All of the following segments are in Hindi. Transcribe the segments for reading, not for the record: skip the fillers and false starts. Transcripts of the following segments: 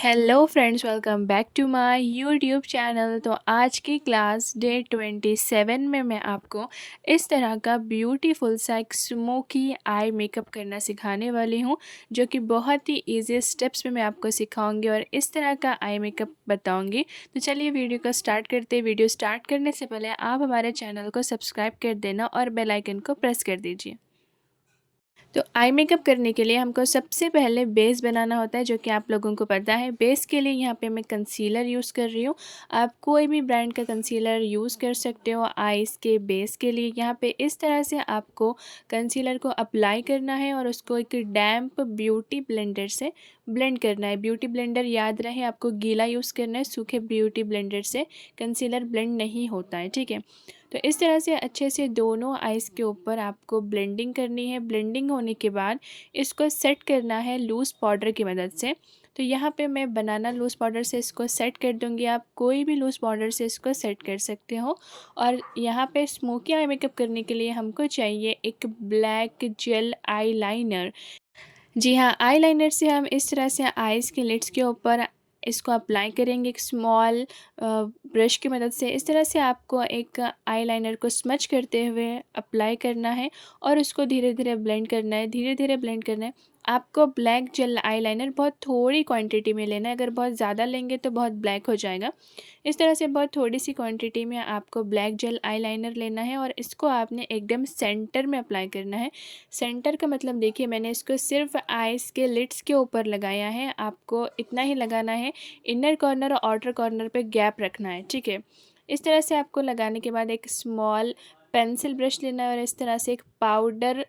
Hello friends, welcome back to my YouTube channel. तो आज की क्लास डे 27 में मैं आपको इस तरह का ब्यूटीफुल सा एक स्मोकी आई मेकअप करना सिखाने वाली हूँ, जो कि बहुत ही इजी स्टेप्स में मैं आपको सिखाऊंगी और इस तरह का आई मेकअप बताऊंगी। तो चलिए वीडियो को स्टार्ट करते हैं। वीडियो स्टार्ट करने से पहले आप हमारे चैनल को सब्सक्राइब कर देना और बेल आइकन को प्रेस कर दीजिए। तो आई मेकअप करने के लिए हमको सबसे पहले बेस बनाना होता है, जो कि आप लोगों को पता है। बेस के लिए यहाँ पे मैं कंसीलर यूज़ कर रही हूँ। आप कोई भी ब्रांड का कंसीलर यूज़ कर सकते हो आईज़ के बेस के लिए। यहाँ पे इस तरह से आपको कंसीलर को अप्लाई करना है और उसको एक डैम्प ब्यूटी ब्लेंडर से ब्लेंड करना है। ब्यूटी ब्लेंडर याद रहे, आपको गीला यूज़ करना है, सूखे ब्यूटी ब्लेंडर से कंसीलर ब्लेंड नहीं होता है, ठीक है। तो इस तरह से अच्छे से दोनों आइज़ के ऊपर आपको ब्लेंडिंग करनी है। ब्लेंडिंग होने के बाद इसको सेट करना है लूज़ पाउडर की मदद से। तो यहाँ पे मैं बनाना लूज़ पाउडर से इसको सेट कर दूँगी। आप कोई भी लूज़ पाउडर से इसको सेट कर सकते हो। और यहाँ पे स्मोकी आई मेकअप करने के लिए हमको चाहिए एक ब्लैक जेल आई लाइनर। जी हाँ, आईलाइनर से हम इस तरह से आइज़ के लिड्स के ऊपर इसको अप्लाई करेंगे एक स्मॉल ब्रश की मदद से। इस तरह से आपको एक आईलाइनर को स्मच करते हुए अप्लाई करना है और उसको धीरे धीरे ब्लेंड करना है, धीरे धीरे ब्लेंड करना है। आपको ब्लैक जेल आईलाइनर बहुत थोड़ी क्वांटिटी में लेना है, अगर बहुत ज़्यादा लेंगे तो बहुत ब्लैक हो जाएगा। इस तरह से बहुत थोड़ी सी क्वांटिटी में आपको ब्लैक जेल आईलाइनर लेना है और इसको आपने एकदम सेंटर में अप्लाई करना है। सेंटर का मतलब देखिए, मैंने इसको सिर्फ आइज़ के लिड्स के ऊपर लगाया है, आपको इतना ही लगाना है। इनर कॉर्नर और आउटर कॉर्नर पे गैप रखना है, ठीक है। इस तरह से आपको लगाने के बाद एक स्मॉल पेंसिल ब्रश लेना है और इस तरह से एक पाउडर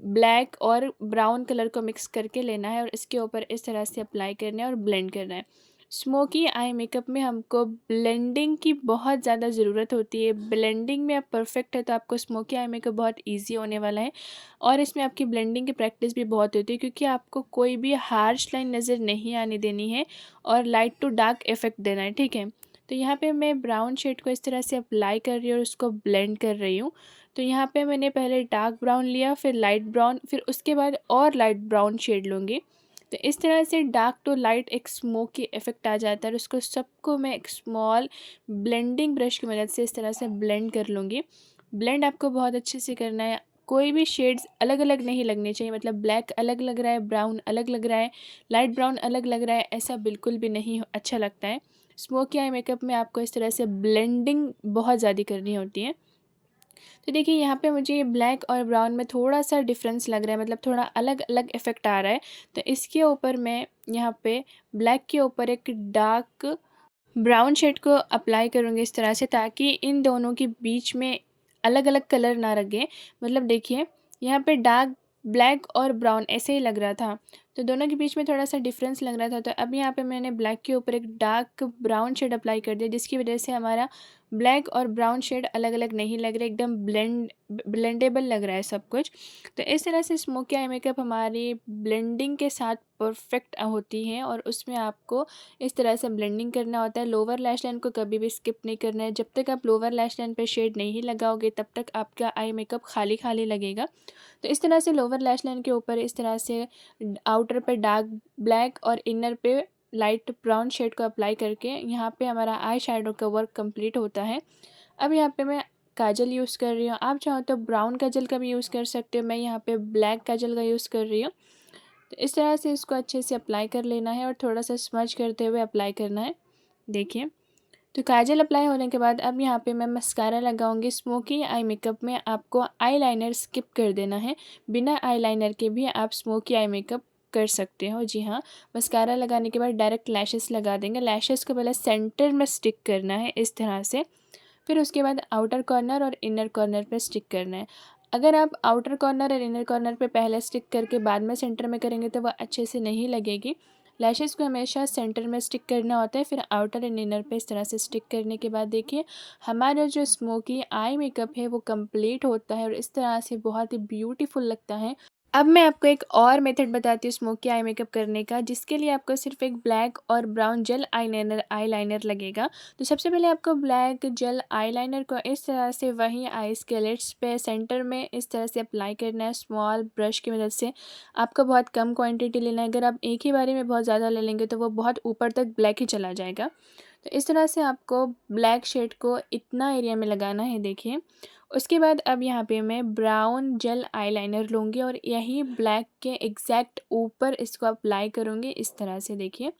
ब्लैक और ब्राउन कलर को मिक्स करके लेना है और इसके ऊपर इस तरह से अप्लाई करना है और ब्लेंड करना है। स्मोकी आई मेकअप में हमको ब्लेंडिंग की बहुत ज़्यादा ज़रूरत होती है। ब्लेंडिंग में आप परफेक्ट है तो आपको स्मोकी आई मेकअप बहुत इजी होने वाला है और इसमें आपकी ब्लेंडिंग की प्रैक्टिस भी बहुत होती है, क्योंकि आपको कोई भी हार्श लाइन नज़र नहीं आने देनी है और लाइट टू डार्क इफेक्ट देना है, ठीक है। तो यहाँ पे मैं ब्राउन शेड को इस तरह से अप्लाई कर रही हूँ और उसको ब्लेंड कर रही हूँ। तो यहाँ पे मैंने पहले डार्क ब्राउन लिया, फिर लाइट ब्राउन, फिर उसके बाद और लाइट ब्राउन शेड लूँगी। तो इस तरह से डार्क टू लाइट एक स्मोकी इफेक्ट आ जाता है और उसको सबको मैं एक स्मॉल ब्लेंडिंग ब्रश की मदद से इस तरह से ब्लेंड कर लूँगी। ब्लेंड आपको बहुत अच्छे से करना है। कोई भी शेड्स अलग अलग नहीं लगने चाहिए, मतलब ब्लैक अलग लग रहा है, ब्राउन अलग लग रहा है, लाइट ब्राउन अलग लग रहा है, ऐसा बिल्कुल भी नहीं अच्छा लगता है। स्मोकी आई मेकअप में आपको इस तरह से ब्लेंडिंग बहुत ज़्यादा करनी होती है। तो देखिए यहाँ पे मुझे ये ब्लैक और ब्राउन में थोड़ा सा डिफरेंस लग रहा है, मतलब थोड़ा अलग अलग इफ़ेक्ट आ रहा है। तो इसके ऊपर मैं यहाँ पे ब्लैक के ऊपर एक डार्क ब्राउन शेड को अप्लाई करूँगी इस तरह से, ताकि इन दोनों के बीच में अलग अलग कलर ना लगे। मतलब देखिए यहाँ पे डार्क ब्लैक और ब्राउन ऐसे ही लग रहा था, तो दोनों के बीच में थोड़ा सा डिफरेंस लग रहा था। तो अब यहाँ पे मैंने ब्लैक के ऊपर एक डार्क ब्राउन शेड अप्लाई कर दिया, जिसकी वजह से हमारा ब्लैक और ब्राउन शेड अलग अलग नहीं लग रहे, एकदम ब्लेंडेबल लग रहा है सब कुछ। तो इस तरह से स्मोकी आई मेकअप हमारी ब्लेंडिंग के साथ परफेक्ट होती है और उसमें आपको इस तरह से ब्लेंडिंग करना होता है। लोअर लैश लाइन को कभी भी स्किप नहीं करना है। जब तक आप लोअर लैश लाइन पे शेड नहीं लगाओगे तब तक आपका आई मेकअप खाली खाली लगेगा। तो इस तरह से लोअर लैश लाइन के ऊपर इस तरह से आउटर पे डार्क ब्लैक और इनर पे लाइट ब्राउन शेड को अप्लाई करके यहाँ पे हमारा आई शैडो का वर्क कंप्लीट होता है। अब यहाँ पे मैं काजल यूज़ कर रही हूँ, आप चाहो तो ब्राउन काजल का भी यूज़ कर सकते हो, मैं यहाँ पे ब्लैक काजल का यूज़ कर रही हूँ। तो इस तरह से इसको अच्छे से अप्लाई कर लेना है और थोड़ा सा स्मज करते हुए अप्लाई करना है। देखिए, तो काजल अप्लाई होने के बाद अब यहाँ पे मैं मस्कारा लगाऊंगी। स्मोकी आई मेकअप में आपको आईलाइनर स्किप कर देना है। बिना आईलाइनर के भी आप स्मोकी आई मेकअप कर सकते हो। जी हाँ, मस्कारा लगाने के बाद डायरेक्ट लैशेस लगा देंगे। लैशेस को पहले सेंटर में स्टिक करना है इस तरह से, फिर उसके बाद आउटर कॉर्नर और इनर कॉर्नर पर स्टिक करना है। अगर आप आउटर कॉर्नर और इनर कॉर्नर पे पहले स्टिक करके बाद में सेंटर में करेंगे तो वह अच्छे से नहीं लगेगी। लैशेस को हमेशा सेंटर में स्टिक करना होता है, फिर आउटर एंड इनर पे इस तरह से स्टिक करने के बाद देखिए हमारा जो स्मोकी आई मेकअप है वो कंप्लीट होता है और इस तरह से बहुत ही ब्यूटीफुल लगता है। अब मैं आपको एक और मेथड बताती हूँ स्मोकी आई मेकअप करने का, जिसके लिए आपको सिर्फ एक ब्लैक और ब्राउन जेल आईलाइनर लगेगा। तो सबसे पहले आपको ब्लैक जेल आईलाइनर को इस तरह से वहीं आईज के लिड्स पे सेंटर में इस तरह से अप्लाई करना है स्मॉल ब्रश की मदद से। आपको बहुत कम क्वांटिटी लेना है, अगर आप एक ही बारी में बहुत ज़्यादा ले लेंगे तो वो बहुत ऊपर तक ब्लैक ही चला जाएगा। तो इस तरह से आपको ब्लैक शेड को इतना एरिया में लगाना है, देखिए। उसके बाद अब यहाँ पे मैं ब्राउन जेल आईलाइनर लूँगी और यही ब्लैक के एग्जैक्ट ऊपर इसको अप्लाई करूँगी इस तरह से, देखिए।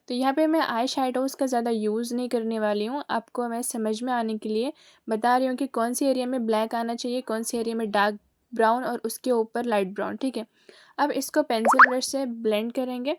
तो यहाँ पे मैं आई शैडोज़ का ज़्यादा यूज़ नहीं करने वाली हूँ, आपको मैं समझ में आने के लिए बता रही हूँ कि कौन सी एरिया में ब्लैक आना चाहिए, कौन सी एरिया में डार्क ब्राउन और उसके ऊपर लाइट ब्राउन, ठीक है। अब इसको पेंसिल ब्रश से ब्लेंड करेंगे।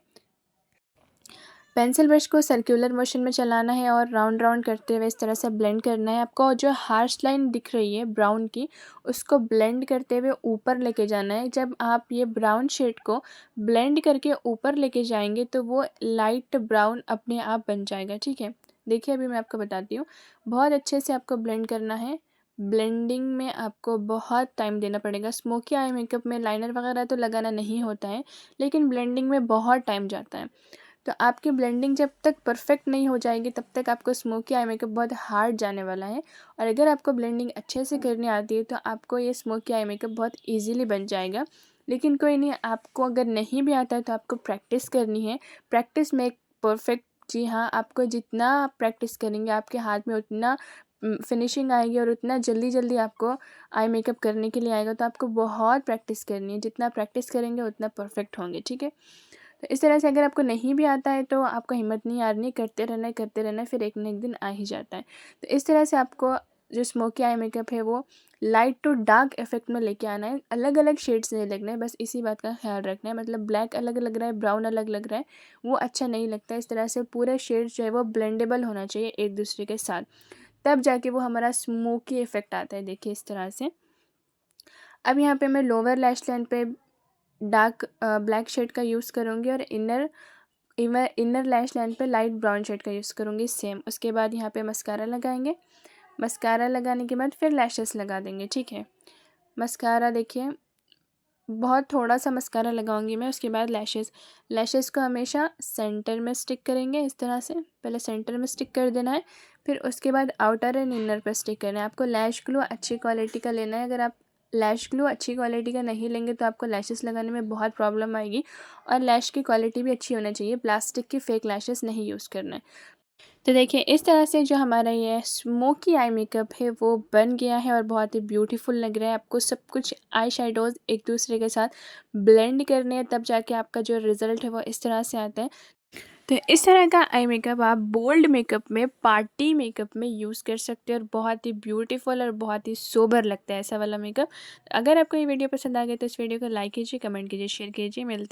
पेंसिल ब्रश को सर्कुलर मोशन में चलाना है और राउंड राउंड करते हुए इस तरह से ब्लेंड करना है। आपको जो हार्श लाइन दिख रही है ब्राउन की, उसको ब्लेंड करते हुए ऊपर लेके जाना है। जब आप ये ब्राउन शेड को ब्लेंड करके ऊपर लेके जाएंगे तो वो लाइट ब्राउन अपने आप बन जाएगा, ठीक है। देखिए अभी मैं आपको बताती हूँ, बहुत अच्छे से आपको ब्लेंड करना है। ब्लेंडिंग में आपको बहुत टाइम देना पड़ेगा। स्मोकी आई मेकअप में लाइनर वगैरह तो लगाना नहीं होता है, लेकिन ब्लेंडिंग में बहुत टाइम जाता है। तो आपकी ब्लेंडिंग जब तक परफेक्ट नहीं हो जाएगी तब तक आपको स्मोकी आई मेकअप बहुत हार्ड जाने वाला है। और अगर आपको ब्लेंडिंग अच्छे से करनी आती है तो आपको ये स्मोकी आई मेकअप बहुत इजीली बन जाएगा। लेकिन कोई नहीं, आपको अगर नहीं भी आता है तो आपको प्रैक्टिस करनी है। Practice make perfect. जी हाँ, आपको जितना आप प्रैक्टिस करेंगे आपके हाथ में उतना फिनिशिंग आएगी और उतना जल्दी जल्दी आपको आई मेकअप करने के लिए आएगा। तो आपको बहुत प्रैक्टिस करनी है, जितना प्रैक्टिस करेंगे उतना परफेक्ट होंगे, ठीक है। तो इस तरह से अगर आपको नहीं भी आता है तो आपको हिम्मत नहीं हारनी, करते रहना है, फिर एक न एक दिन आ ही जाता है। तो इस तरह से आपको जो स्मोकी आई मेकअप है वो लाइट टू डार्क इफेक्ट में लेके आना है। अलग अलग शेड्स नहीं लगना है, बस इसी बात का ख्याल रखना है। मतलब ब्लैक अलग लग रहा है, ब्राउन अलग लग रहा है, वो अच्छा नहीं लगता। इस तरह से पूरे शेड्स जो है वो ब्लेंडेबल होना चाहिए एक दूसरे के साथ, तब जाके वो हमारा स्मोकी इफेक्ट आता है, देखिए इस तरह से। अब यहाँ पे मैं लोअर लैश लाइन पे डार्क ब्लैक शेड का यूज़ करूँगी और इनर लैश लाइन पे लाइट ब्राउन शेड का यूज़ करूँगी सेम। उसके बाद यहाँ पे मस्कारा लगाएंगे। मस्कारा लगाने के बाद फिर लैशेस लगा देंगे, ठीक है। मस्कारा देखिए, बहुत थोड़ा सा मस्कारा लगाऊंगी मैं। उसके बाद लैशेस को हमेशा सेंटर में स्टिक करेंगे इस तरह से। पहले सेंटर में स्टिक कर देना है, फिर उसके बाद आउटर एंड इनर पर स्टिक करना है। आपको लैश ग्लू अच्छी क्वालिटी का लेना है। अगर आप लैश ग्लू अच्छी क्वालिटी का नहीं लेंगे तो आपको लैशेस लगाने में बहुत प्रॉब्लम आएगी। और लैश की क्वालिटी भी अच्छी होना चाहिए, प्लास्टिक की फेक लैशेस नहीं यूज़ करना है। तो देखिए इस तरह से जो हमारा ये स्मोकी आई मेकअप है वो बन गया है और बहुत ही ब्यूटीफुल लग रहा है। आपको सब कुछ आई शेडोज़ एक दूसरे के साथ ब्लेंड करने हैं, तब जाके आपका जो रिज़ल्ट है वो इस तरह से आता है। तो इस तरह का आई मेकअप आप बोल्ड मेकअप में, पार्टी मेकअप में यूज़ कर सकते हो और बहुत ही ब्यूटीफुल और बहुत ही सोबर लगता है ऐसा वाला मेकअप। अगर आपको ये वीडियो पसंद आ गया तो इस वीडियो को लाइक कीजिए, कमेंट कीजिए, शेयर कीजिए। मिलते